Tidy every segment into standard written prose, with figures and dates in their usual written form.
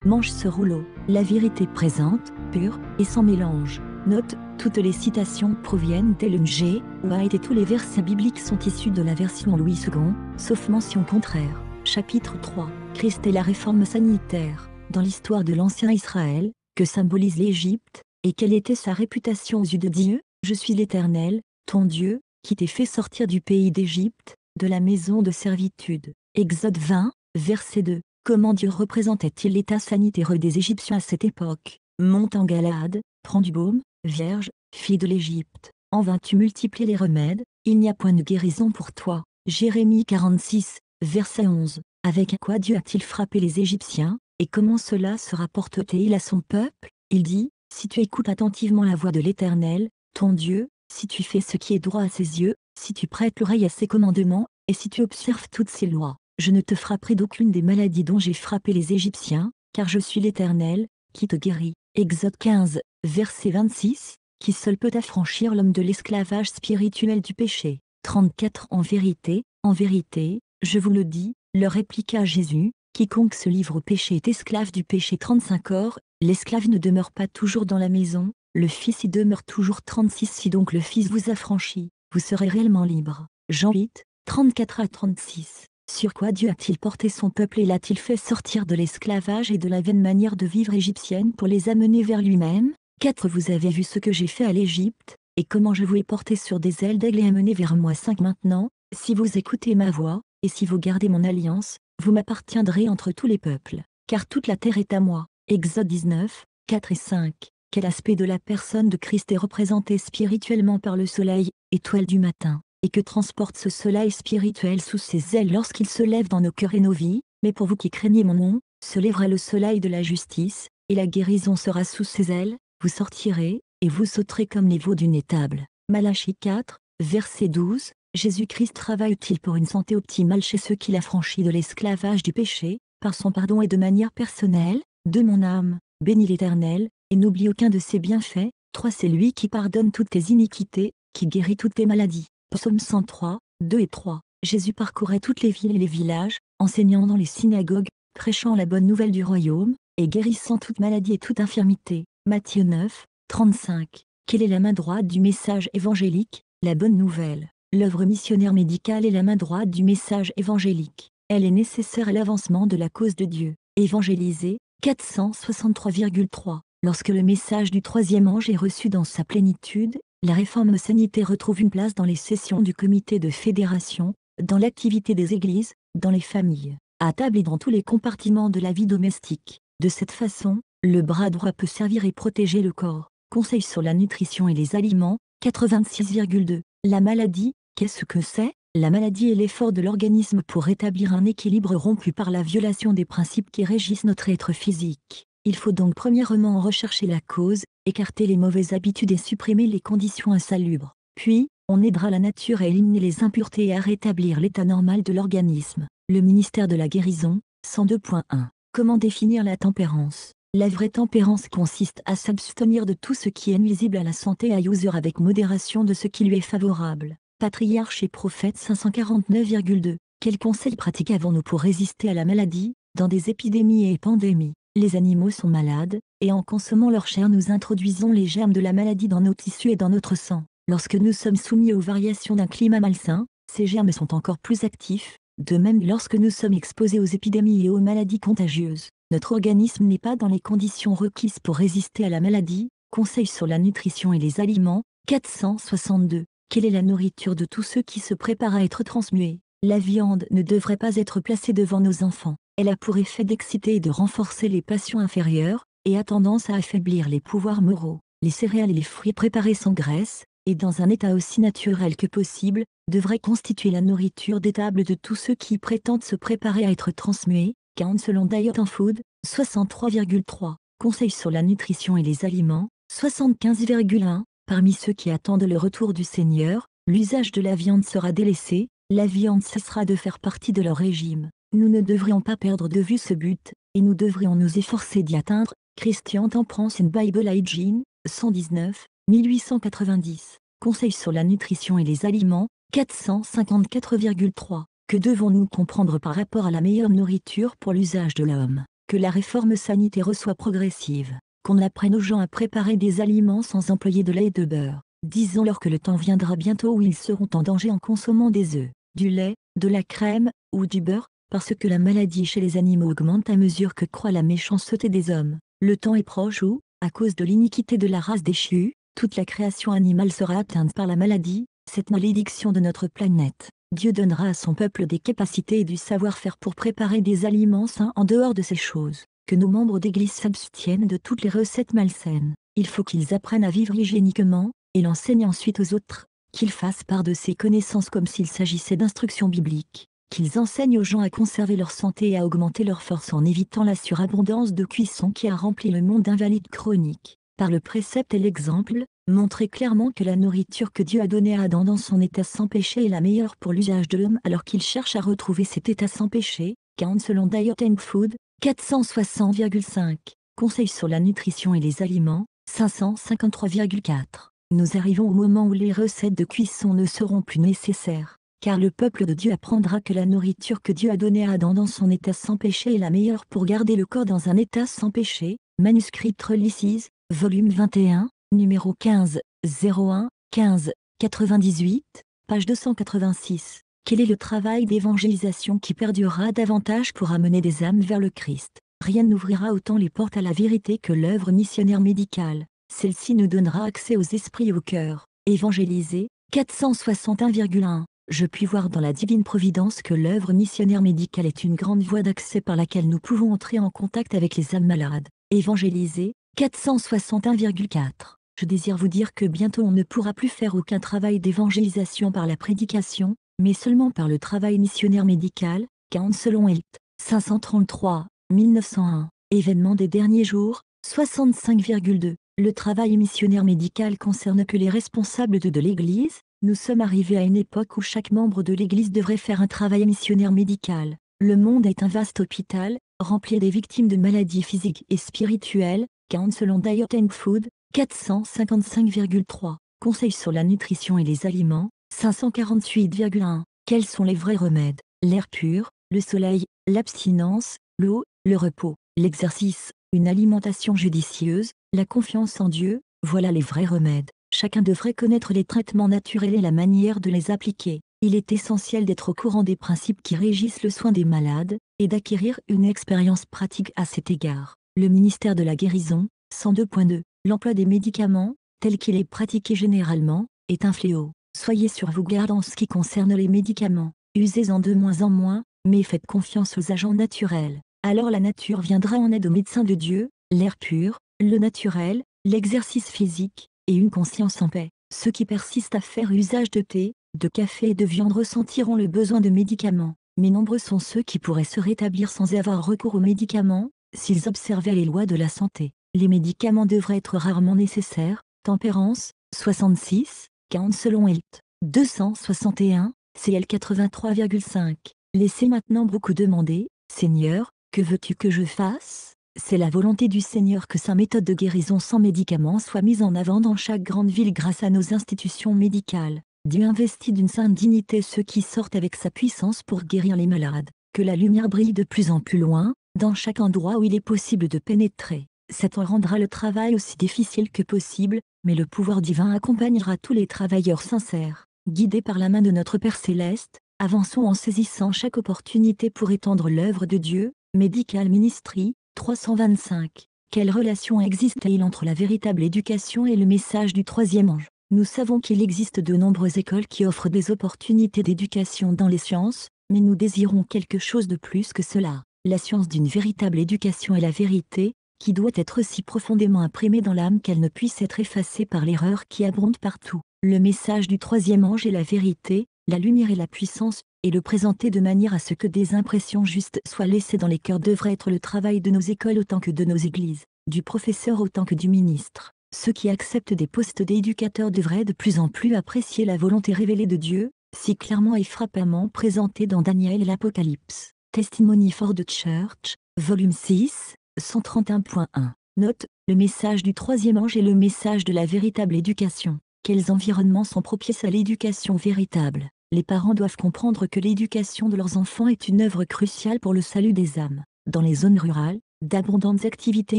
mange ce rouleau. La vérité présente, pure, et sans mélange. Note, toutes les citations proviennent d'LNG, White et tous les versets bibliques sont issus de la version Louis II, sauf mention contraire. Chapitre 3. Christ et la réforme sanitaire. Dans l'histoire de l'ancien Israël, que symbolise l'Égypte, et quelle était sa réputation aux yeux de Dieu? Je suis l'Éternel, ton Dieu, qui t'ai fait sortir du pays d'Égypte, de la maison de servitude. Exode 20, verset 2. Comment Dieu représentait-il l'état sanitaire des Égyptiens à cette époque? Monte en Galade, prends du baume, vierge, fille de l'Égypte. En vain tu multiplies les remèdes, il n'y a point de guérison pour toi. Jérémie 46, verset 11. Avec quoi Dieu a-t-il frappé les Égyptiens, et comment cela se rapporte-t-il à son peuple? Il dit, si tu écoutes attentivement la voix de l'Éternel, ton Dieu, si tu fais ce qui est droit à ses yeux, si tu prêtes l'oreille à ses commandements, et si tu observes toutes ses lois, je ne te frapperai d'aucune des maladies dont j'ai frappé les Égyptiens, car je suis l'Éternel, qui te guérit. Exode 15, verset 26, qui seul peut affranchir l'homme de l'esclavage spirituel du péché. 34 En vérité, je vous le dis, leur répliqua Jésus, quiconque se livre au péché est esclave du péché. 35 Or, l'esclave ne demeure pas toujours dans la maison, le Fils y demeure toujours. 36 Si donc le Fils vous affranchit, vous serez réellement libre. Jean 8, 34 à 36. Sur quoi Dieu a-t-il porté son peuple et l'a-t-il fait sortir de l'esclavage et de la vaine manière de vivre égyptienne pour les amener vers lui-même? 4 Vous avez vu ce que j'ai fait à l'Égypte, et comment je vous ai porté sur des ailes d'aigle et amené vers moi. 5 Maintenant, si vous écoutez ma voix, et si vous gardez mon alliance, vous m'appartiendrez entre tous les peuples, car toute la terre est à moi. Exode 19, 4 et 5. Quel aspect de la personne de Christ est représenté spirituellement par le soleil, étoile du matin, et que transporte ce soleil spirituel sous ses ailes lorsqu'il se lève dans nos cœurs et nos vies? Mais pour vous qui craignez mon nom, se lèvera le soleil de la justice, et la guérison sera sous ses ailes, vous sortirez, et vous sauterez comme les veaux d'une étable. Malachie 4, verset 12. Jésus-Christ travaille-t-il pour une santé optimale chez ceux qu'il a franchis de l'esclavage du péché, par son pardon et de manière personnelle? De mon âme, bénis l'Éternel, et n'oublie aucun de ses bienfaits. 3 C'est lui qui pardonne toutes tes iniquités, qui guérit toutes tes maladies. Psaume 103, 2 et 3. Jésus parcourait toutes les villes et les villages, enseignant dans les synagogues, prêchant la bonne nouvelle du royaume, et guérissant toute maladie et toute infirmité. Matthieu 9, 35. Quelle est la main droite du message évangélique? La bonne nouvelle. L'œuvre missionnaire médicale est la main droite du message évangélique. Elle est nécessaire à l'avancement de la cause de Dieu. Évangéliser, 463,3. Lorsque le message du troisième ange est reçu dans sa plénitude, la réforme sanitaire retrouve une place dans les sessions du comité de fédération, dans l'activité des églises, dans les familles, à table et dans tous les compartiments de la vie domestique. De cette façon, le bras droit peut servir et protéger le corps. Conseil sur la nutrition et les aliments, 86,2. La maladie, qu'est-ce que c'est? La maladie est l'effort de l'organisme pour rétablir un équilibre rompu par la violation des principes qui régissent notre être physique. Il faut donc premièrement en rechercher la cause, écarter les mauvaises habitudes et supprimer les conditions insalubres. Puis, on aidera la nature à éliminer les impuretés et à rétablir l'état normal de l'organisme. Le ministère de la guérison, 102.1. Comment définir la tempérance? La vraie tempérance consiste à s'abstenir de tout ce qui est nuisible à la santé et à user avec modération de ce qui lui est favorable. Patriarche et prophète 549,2. Quels conseils pratiques avons-nous pour résister à la maladie, dans des épidémies et pandémies? Les animaux sont malades, et en consommant leur chair nous introduisons les germes de la maladie dans nos tissus et dans notre sang. Lorsque nous sommes soumis aux variations d'un climat malsain, ces germes sont encore plus actifs. De même, lorsque nous sommes exposés aux épidémies et aux maladies contagieuses, notre organisme n'est pas dans les conditions requises pour résister à la maladie. Conseil sur la nutrition et les aliments, 462. Quelle est la nourriture de tous ceux qui se préparent à être transmués? La viande ne devrait pas être placée devant nos enfants. Elle a pour effet d'exciter et de renforcer les passions inférieures, et a tendance à affaiblir les pouvoirs moraux. Les céréales et les fruits préparés sans graisse, et dans un état aussi naturel que possible, devraient constituer la nourriture des tables de tous ceux qui prétendent se préparer à être transmués. 40 selon Diet and Food, 63,3. Conseil sur la nutrition et les aliments, 75,1. Parmi ceux qui attendent le retour du Seigneur, l'usage de la viande sera délaissé, la viande cessera de faire partie de leur régime. Nous ne devrions pas perdre de vue ce but, et nous devrions nous efforcer d'y atteindre. Christian Temperance and Bible Hygiene, 119, 1890. Conseil sur la nutrition et les aliments, 454,3. Que devons-nous comprendre par rapport à la meilleure nourriture pour l'usage de l'homme? que la réforme sanitaire soit progressive, qu'on apprenne aux gens à préparer des aliments sans employer de lait et de beurre. Disons-leur que le temps viendra bientôt où ils seront en danger en consommant des œufs, du lait, de la crème, ou du beurre, parce que la maladie chez les animaux augmente à mesure que croît la méchanceté des hommes. Le temps est proche où, à cause de l'iniquité de la race déchue, toute la création animale sera atteinte par la maladie, cette malédiction de notre planète. Dieu donnera à son peuple des capacités et du savoir-faire pour préparer des aliments sains en dehors de ces choses. Que nos membres d'église s'abstiennent de toutes les recettes malsaines. Il faut qu'ils apprennent à vivre hygiéniquement, et l'enseignent ensuite aux autres. Qu'ils fassent part de ces connaissances comme s'il s'agissait d'instructions bibliques. Qu'ils enseignent aux gens à conserver leur santé et à augmenter leur force en évitant la surabondance de cuisson qui a rempli le monde d'invalides chroniques. Par le précepte et l'exemple, montrez clairement que la nourriture que Dieu a donnée à Adam dans son état sans péché est la meilleure pour l'usage de l'homme alors qu'il cherche à retrouver cet état sans péché. 40 selon Diet and Food, 460,5. Conseils sur la nutrition et les aliments, 553,4. Nous arrivons au moment où les recettes de cuisson ne seront plus nécessaires, car le peuple de Dieu apprendra que la nourriture que Dieu a donnée à Adam dans son état sans péché est la meilleure pour garder le corps dans un état sans péché. Manuscrit Releases, volume 21, numéro 15, 01, 15, 98, page 286. Quel est le travail d'évangélisation qui perdurera davantage pour amener des âmes vers le Christ? Rien n'ouvrira autant les portes à la vérité que l'œuvre missionnaire médicale. Celle-ci nous donnera accès aux esprits et au cœur. Évangéliser, 461,1. Je puis voir dans la divine providence que l'œuvre missionnaire médicale est une grande voie d'accès par laquelle nous pouvons entrer en contact avec les âmes malades. Évangéliser, 461,4. Je désire vous dire que bientôt on ne pourra plus faire aucun travail d'évangélisation par la prédication, mais seulement par le travail missionnaire médical. 40 selon Helt, 533, 1901. Événement des derniers jours, 65,2. Le travail missionnaire médical concerne que les responsables de l'Église. Nous sommes arrivés à une époque où chaque membre de l'Église devrait faire un travail missionnaire médical. Le monde est un vaste hôpital, rempli des victimes de maladies physiques et spirituelles. 40 selon Diet and Food, 455,3. Conseils sur la nutrition et les aliments, 548,1. Quels sont les vrais remèdes? L'air pur, le soleil, l'abstinence, l'eau, le repos, l'exercice, une alimentation judicieuse, la confiance en Dieu, voilà les vrais remèdes. Chacun devrait connaître les traitements naturels et la manière de les appliquer. Il est essentiel d'être au courant des principes qui régissent le soin des malades, et d'acquérir une expérience pratique à cet égard. Le ministère de la guérison, 102.2. L'emploi des médicaments, tel qu'il est pratiqué généralement, est un fléau. Soyez sur vos gardes en ce qui concerne les médicaments. Usez-en de moins en moins, mais faites confiance aux agents naturels. Alors la nature viendra en aide aux médecins de Dieu, l'air pur, le naturel, l'exercice physique, et une conscience en paix. Ceux qui persistent à faire usage de thé, de café et de viande ressentiront le besoin de médicaments, mais nombreux sont ceux qui pourraient se rétablir sans avoir recours aux médicaments, s'ils observaient les lois de la santé. Les médicaments devraient être rarement nécessaires. Tempérance, 66, 40 selon Helt, 261, CL 83,5. Laissez maintenant beaucoup demander, Seigneur, que veux-tu que je fasse? C'est la volonté du Seigneur que sa méthode de guérison sans médicaments soit mise en avant dans chaque grande ville grâce à nos institutions médicales. Dieu investit d'une sainte dignité ceux qui sortent avec sa puissance pour guérir les malades. Que la lumière brille de plus en plus loin, dans chaque endroit où il est possible de pénétrer. Satan rendra le travail aussi difficile que possible, mais le pouvoir divin accompagnera tous les travailleurs sincères. Guidés par la main de notre Père Céleste, avançons en saisissant chaque opportunité pour étendre l'œuvre de Dieu. Medical Ministry, 325. Quelle relation existe-t-il entre la véritable éducation et le message du troisième ange? Nous savons qu'il existe de nombreuses écoles qui offrent des opportunités d'éducation dans les sciences, mais nous désirons quelque chose de plus que cela. La science d'une véritable éducation est la vérité, qui doit être si profondément imprimée dans l'âme qu'elle ne puisse être effacée par l'erreur qui abonde partout. Le message du troisième ange est la vérité, la lumière et la puissance, et le présenter de manière à ce que des impressions justes soient laissées dans les cœurs devrait être le travail de nos écoles autant que de nos églises, du professeur autant que du ministre. Ceux qui acceptent des postes d'éducateurs devraient de plus en plus apprécier la volonté révélée de Dieu, si clairement et frappamment présentée dans Daniel et l'Apocalypse. Testimony for the Church, volume 6, 131.1. Note, le message du troisième ange est le message de la véritable éducation. Quels environnements sont propices à l'éducation véritable? Les parents doivent comprendre que l'éducation de leurs enfants est une œuvre cruciale pour le salut des âmes. Dans les zones rurales, d'abondantes activités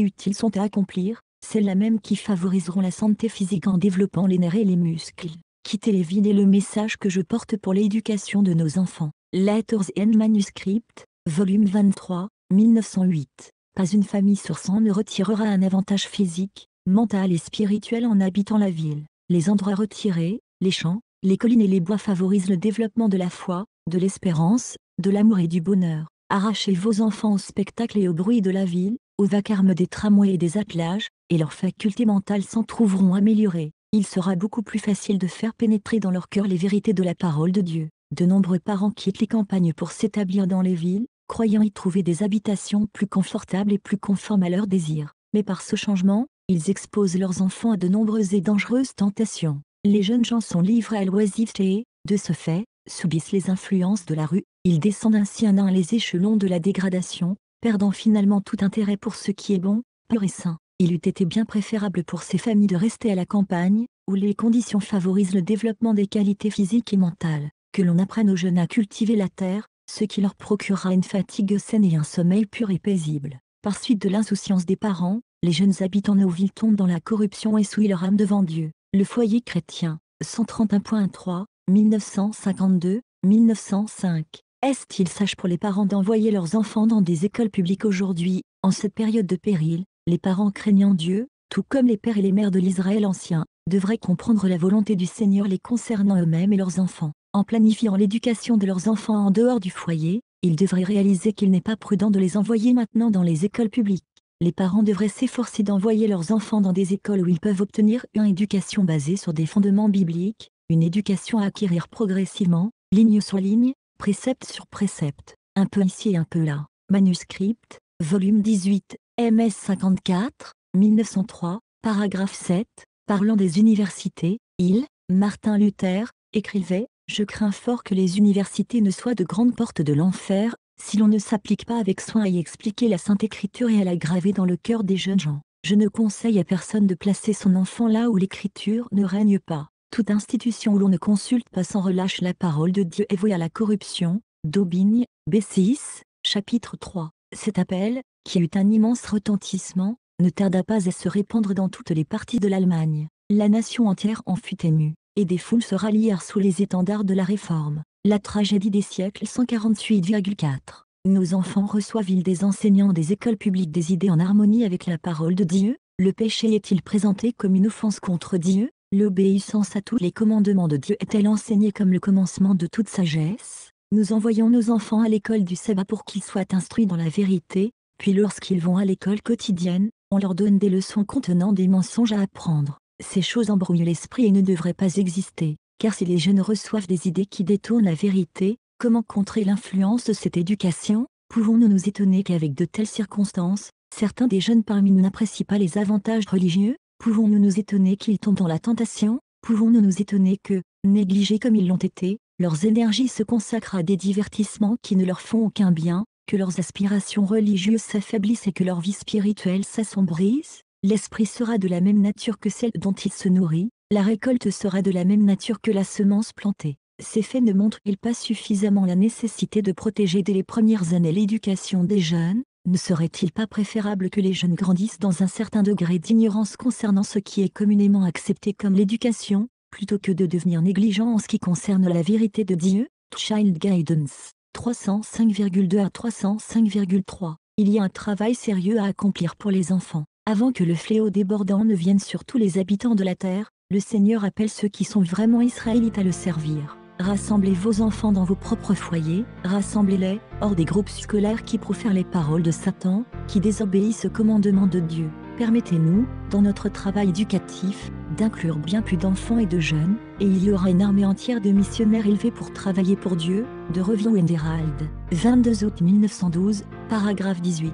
utiles sont à accomplir, celles-là même qui favoriseront la santé physique en développant les nerfs et les muscles. Quittez les vides est le message que je porte pour l'éducation de nos enfants. Letters and Manuscript, volume 23, 1908. Pas une famille sur 100 ne retirera un avantage physique, mental et spirituel en habitant la ville. Les endroits retirés, les champs, les collines et les bois favorisent le développement de la foi, de l'espérance, de l'amour et du bonheur. Arrachez vos enfants au spectacle et au bruit de la ville, au vacarme des tramways et des attelages, et leurs facultés mentales s'en trouveront améliorées. Il sera beaucoup plus facile de faire pénétrer dans leur cœur les vérités de la parole de Dieu. De nombreux parents quittent les campagnes pour s'établir dans les villes, croyant y trouver des habitations plus confortables et plus conformes à leurs désirs. Mais par ce changement, ils exposent leurs enfants à de nombreuses et dangereuses tentations. Les jeunes gens sont livrés à l'oisiveté et, de ce fait, subissent les influences de la rue. Ils descendent ainsi un à un les échelons de la dégradation, perdant finalement tout intérêt pour ce qui est bon, pur et sain. Il eût été bien préférable pour ces familles de rester à la campagne, où les conditions favorisent le développement des qualités physiques et mentales, que l'on apprenne aux jeunes à cultiver la terre, ce qui leur procurera une fatigue saine et un sommeil pur et paisible. Par suite de l'insouciance des parents, les jeunes habitants de nos villes tombent dans la corruption et souillent leur âme devant Dieu. Le foyer chrétien, 131.3, 1952, 1905. Est-il sage pour les parents d'envoyer leurs enfants dans des écoles publiques aujourd'hui, en cette période de péril? Les parents craignant Dieu, tout comme les pères et les mères de l'Israël ancien, devraient comprendre la volonté du Seigneur les concernant eux-mêmes et leurs enfants. En planifiant l'éducation de leurs enfants en dehors du foyer, ils devraient réaliser qu'il n'est pas prudent de les envoyer maintenant dans les écoles publiques. Les parents devraient s'efforcer d'envoyer leurs enfants dans des écoles où ils peuvent obtenir une éducation basée sur des fondements bibliques, une éducation à acquérir progressivement, ligne sur ligne, précepte sur précepte, un peu ici et un peu là. Manuscript, volume 18, MS 54, 1903, paragraphe 7, parlant des universités, Martin Luther, écrivait « Je crains fort que les universités ne soient de grandes portes de l'enfer, si l'on ne s'applique pas avec soin à y expliquer la Sainte Écriture et à la graver dans le cœur des jeunes gens. Je ne conseille à personne de placer son enfant là où l'Écriture ne règne pas. Toute institution où l'on ne consulte pas sans relâche la parole de Dieu est vouée à la corruption. » D'Aubigne, B6, chapitre 3. Cet appel, qui eut un immense retentissement, ne tarda pas à se répandre dans toutes les parties de l'Allemagne. La nation entière en fut émue, et des foules se rallièrent sous les étendards de la Réforme. La tragédie des siècles 148,4. Nos enfants reçoivent-ils des enseignants des écoles publiques des idées en harmonie avec la parole de Dieu? Le péché est-il présenté comme une offense contre Dieu? L'obéissance à tous les commandements de Dieu est-elle enseignée comme le commencement de toute sagesse? Nous envoyons nos enfants à l'école du sabbat pour qu'ils soient instruits dans la vérité, puis lorsqu'ils vont à l'école quotidienne, on leur donne des leçons contenant des mensonges à apprendre. Ces choses embrouillent l'esprit et ne devraient pas exister, car si les jeunes reçoivent des idées qui détournent la vérité, comment contrer l'influence de cette éducation? Pouvons-nous nous étonner qu'avec de telles circonstances, certains des jeunes parmi nous n'apprécient pas les avantages religieux? Pouvons-nous nous étonner qu'ils tombent dans la tentation? Pouvons-nous nous étonner que, négligés comme ils l'ont été, leurs énergies se consacrent à des divertissements qui ne leur font aucun bien, que leurs aspirations religieuses s'affaiblissent et que leur vie spirituelle s'assombrisse? L'esprit sera de la même nature que celle dont il se nourrit, la récolte sera de la même nature que la semence plantée. Ces faits ne montrent-ils pas suffisamment la nécessité de protéger dès les premières années l'éducation des jeunes? Ne serait-il pas préférable que les jeunes grandissent dans un certain degré d'ignorance concernant ce qui est communément accepté comme l'éducation, plutôt que de devenir négligents en ce qui concerne la vérité de Dieu? Child Guidance, 305,2 à 305,3. Il y a un travail sérieux à accomplir pour les enfants. Avant que le fléau débordant ne vienne sur tous les habitants de la terre, le Seigneur appelle ceux qui sont vraiment israélites à le servir. Rassemblez vos enfants dans vos propres foyers, rassemblez-les, hors des groupes scolaires qui profèrent les paroles de Satan, qui désobéissent au commandement de Dieu. Permettez-nous, dans notre travail éducatif, d'inclure bien plus d'enfants et de jeunes, et il y aura une armée entière de missionnaires élevés pour travailler pour Dieu. De Review and Herald, 22 août 1912, paragraphe 18.